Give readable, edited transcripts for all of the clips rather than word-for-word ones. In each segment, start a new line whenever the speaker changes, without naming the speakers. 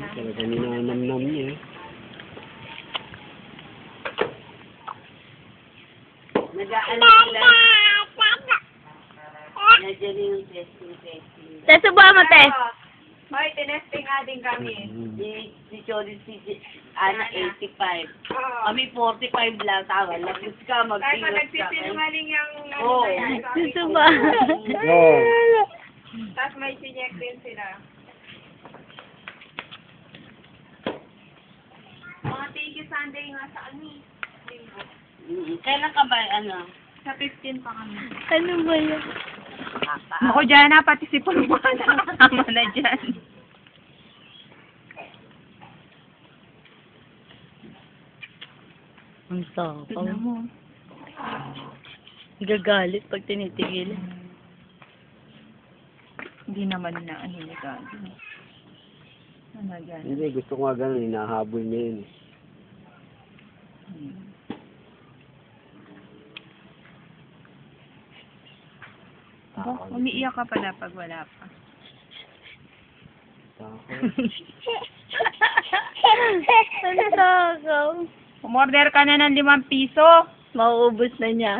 Talaga ninanamnam niya eh.
Nag-aalam sila. Nandiyan yung testing.
Te, subuhan mo, te.
Hoy, tinesting nga din kami.
Si Chody, Ana, 85. Kami 45 lang. Tawa, lapis ka,
Kahit pa
magpingot ka.
nagsisinungaling yung
Oo.
Susuba.
Oo.
Tapos may sinyek din sila. Mga tiki Sunday nga sa ano.
Kailan ka ba, ano?
Sa 15 pa kami.
Ano ba yun?
Ako dyan na, pati si Pulmana. Tama na dyan.
Ang
Tignan
tapang.
mo.
Gagalit pag tinitigilan.
Hindi naman na ano yung gagawin. Ano dyan?
Hindi, gusto ko nga ganun, hinahabol niya yun.
Aba, umiiyak ka pala pag wala pa.
Ang takaw.
Umorder ka na ng 5 piso.
Mauubos na niya.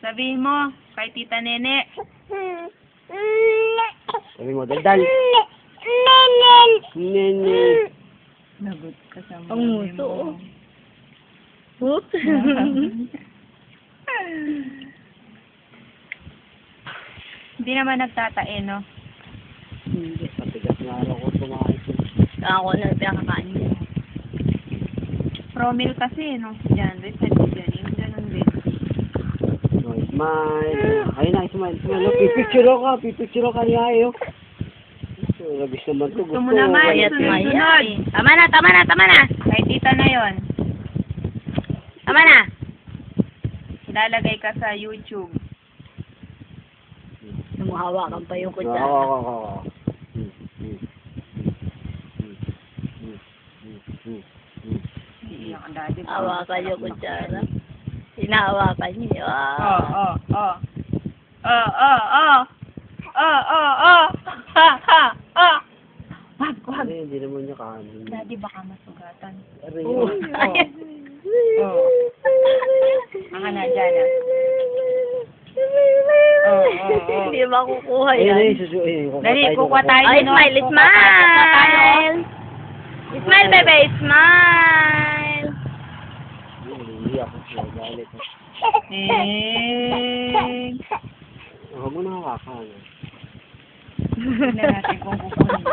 Sabihin mo, kay Tita Nene.
Sabi mo, daldal. Nene.
Lagot ka sa
Ang muso. Whoop.
Hindi naman nagtatae, no?
Hindi.
Matigas na araw ko tumakit.
Ako na pinakakain niya.
Promil kasi, no? Diyan, sabi dyan. Yung ganun din.
No, smile. Ayun na, smile. Smile. Oh, pipicture ka. Pipicture ka niya ayo. Labis naman to.
Gusto mo naman.
Mayat
sunod-sunod.
mayat. Tama na, tama na, tama na.
Kay Tita na yon.
Tama na.
Ilalagay ka sa YouTube.
Numuhawakan pa yung
Oo,
kutsara.
oo, oo.
Iiyak ang daddy.
Hawakan yung kutsara. Hinahawakan niya.
Oh. Ha, ha, ha. Wag.
Hindi naman niya kanin.
Daddy, baka masugatan.
Aray,
Oh. Oh. Mga na dyan, ah.
Hindi makukuha
Ayun na
yan.
yung susuin.
Dali, kukuha tayo.
Ay,
no?
smile,
Kukuha tayo.
smile! Smile, bebe, smile!
Hindi ako siya. Galit.
Eh.
Huwag mo na hawakan.
Tignan natin kung kukunin.